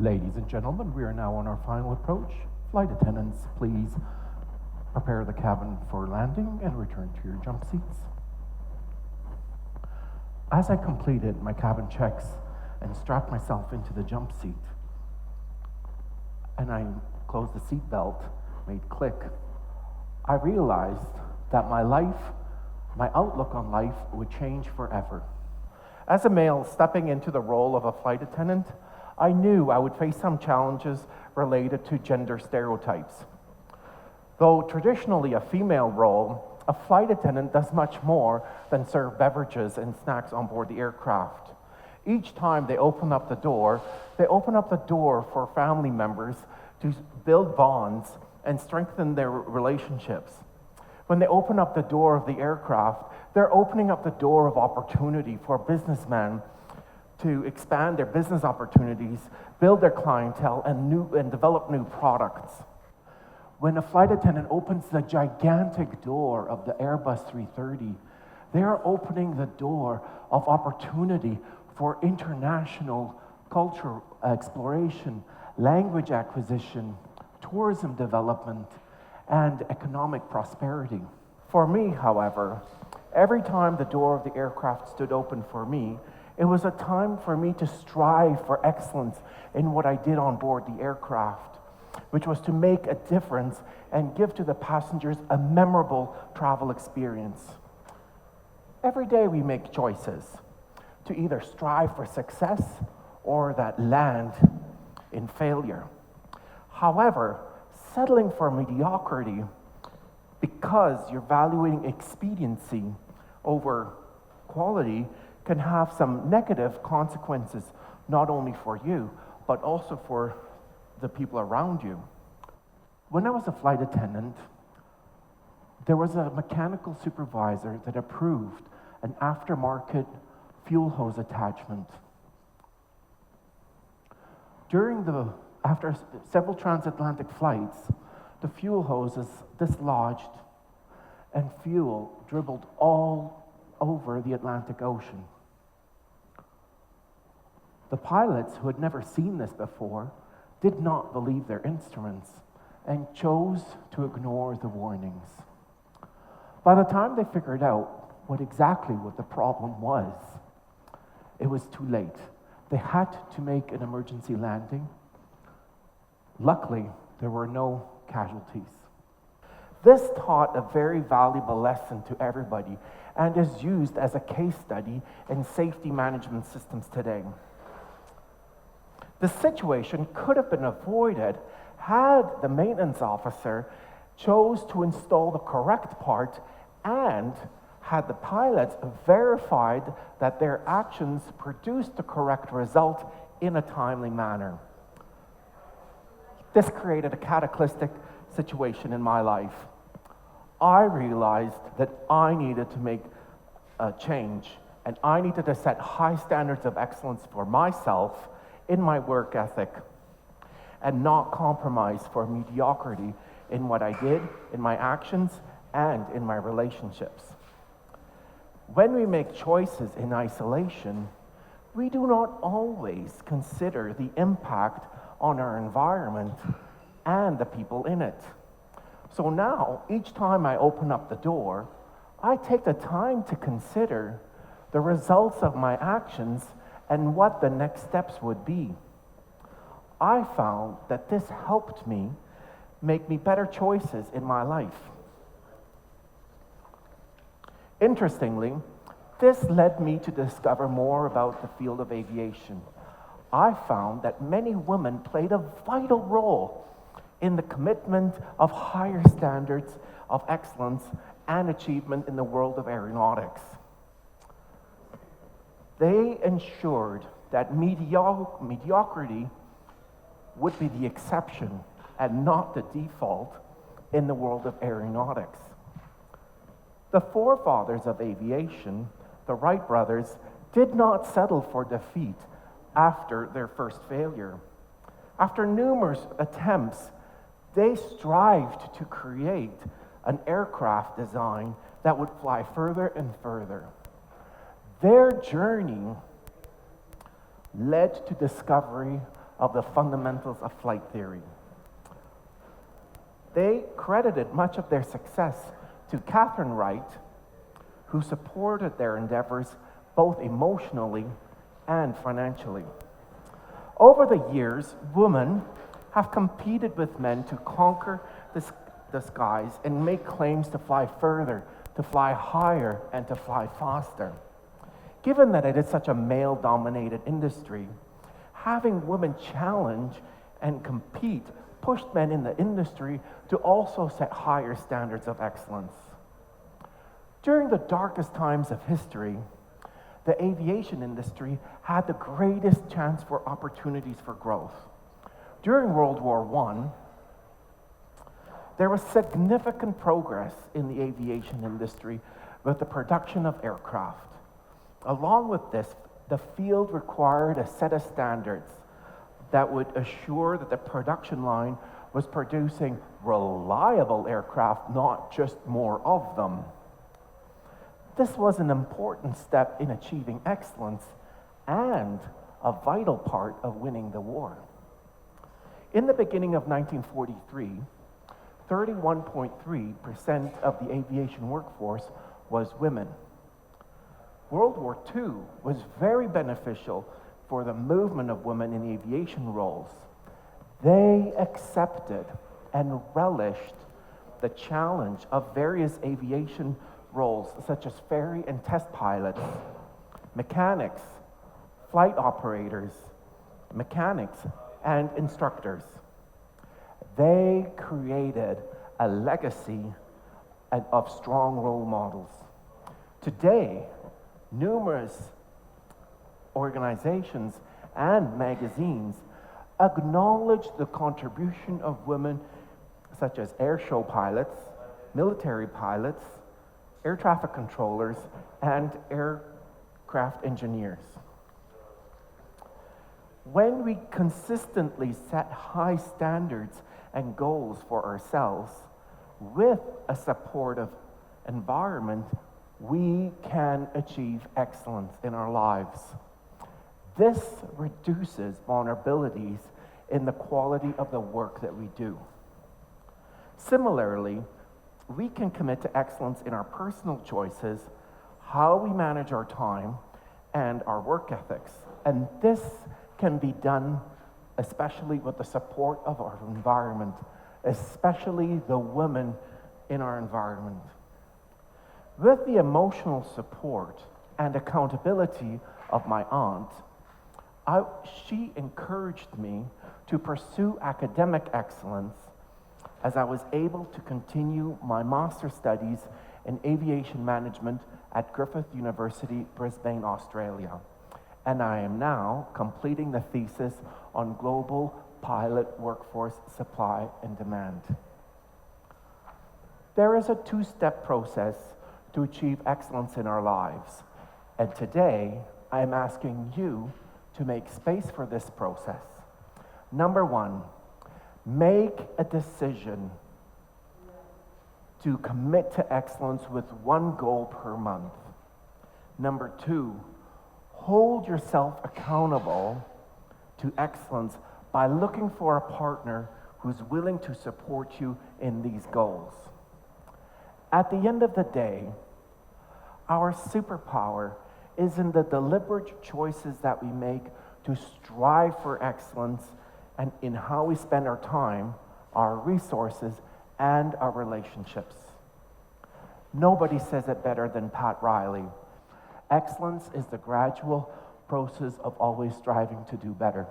Ladies and gentlemen, we are now on our final approach. Flight attendants, please prepare the cabin for landing and return to your jump seats. As I completed my cabin checks and strapped myself into the jump seat, and I closed the seat belt, made click, I realized that my outlook on life would change forever. As a male stepping into the role of a flight attendant, I knew I would face some challenges related to gender stereotypes. Though traditionally a female role, a flight attendant does much more than serve beverages and snacks on board the aircraft. Each time they open up the door for family members to build bonds and strengthen their relationships. When they open up the door of the aircraft, they're opening up the door of opportunity for businessmen to expand their business opportunities, build their clientele, and develop new products. When a flight attendant opens the gigantic door of the Airbus 330, they are opening the door of opportunity for international cultural exploration, language acquisition, tourism development, and economic prosperity. For me, however, every time the door of the aircraft stood open for me, it was a time for me to strive for excellence in what I did on board the aircraft, which was to make a difference and give to the passengers a memorable travel experience. Every day we make choices to either strive for success or that land in failure. However, settling for mediocrity because you're valuing expediency over quality can have some negative consequences, not only for you, but also for the people around you. When I was a flight attendant, there was a mechanical supervisor that approved an aftermarket fuel hose attachment. After several transatlantic flights, the fuel hoses dislodged and fuel dribbled all over the Atlantic Ocean. The pilots, who had never seen this before, did not believe their instruments and chose to ignore the warnings. By the time they figured out what the problem was, it was too late. They had to make an emergency landing. Luckily, there were no casualties. This taught a very valuable lesson to everybody and is used as a case study in safety management systems today. The situation could have been avoided had the maintenance officer chose to install the correct part and had the pilots verified that their actions produced the correct result in a timely manner. This created a cataclysmic situation in my life. I realized that I needed to make a change, and I needed to set high standards of excellence for myself in my work ethic, and not compromise for mediocrity in what I did, in my actions, and in my relationships. When we make choices in isolation, we do not always consider the impact on our environment and the people in it. So now, each time I open up the door, I take the time to consider the results of my actions and what the next steps would be. I found that this helped me make better choices in my life. Interestingly, this led me to discover more about the field of aviation. I found that many women played a vital role in the commitment of higher standards of excellence and achievement in the world of aeronautics. They ensured that mediocrity would be the exception and not the default in the world of aeronautics. The forefathers of aviation, the Wright Brothers, did not settle for defeat after their first failure. After numerous attempts, they strived to create an aircraft design that would fly further and further. Their journey led to discovery of the fundamentals of flight theory. They credited much of their success to Catherine Wright, who supported their endeavors both emotionally and financially. Over the years, women have competed with men to conquer the skies and make claims to fly further, to fly higher, and to fly faster. Given that it is such a male-dominated industry, having women challenge and compete pushed men in the industry to also set higher standards of excellence. During the darkest times of history, the aviation industry had the greatest chance for opportunities for growth. During World War I, there was significant progress in the aviation industry with the production of aircraft. Along with this, the field required a set of standards that would assure that the production line was producing reliable aircraft, not just more of them. This was an important step in achieving excellence and a vital part of winning the war. In the beginning of 1943, 31.3% of the aviation workforce was women. World War II was very beneficial for the movement of women in aviation roles. They accepted and relished the challenge of various aviation roles such as ferry and test pilots, mechanics, flight operators, mechanics, and instructors. They created a legacy of strong role models. Today, numerous organizations and magazines acknowledge the contribution of women such as air show pilots, military pilots, air traffic controllers, and aircraft engineers. When we consistently set high standards and goals for ourselves with a supportive environment, we can achieve excellence in our lives. This reduces vulnerabilities in the quality of the work that we do. Similarly, we can commit to excellence in our personal choices, how we manage our time, and our work ethics. And this can be done especially with the support of our environment, especially the women in our environment. With the emotional support and accountability of my aunt, she encouraged me to pursue academic excellence as I was able to continue my master's studies in aviation management at Griffith University, Brisbane, Australia. And I am now completing the thesis on global pilot workforce supply and demand. There is a two-step process to achieve excellence in our lives. And today, I am asking you to make space for this process. Number one, make a decision to commit to excellence with one goal per month. Number two, hold yourself accountable to excellence by looking for a partner who's willing to support you in these goals. At the end of the day, our superpower is in the deliberate choices that we make to strive for excellence and in how we spend our time, our resources, and our relationships. Nobody says it better than Pat Riley. Excellence is the gradual process of always striving to do better.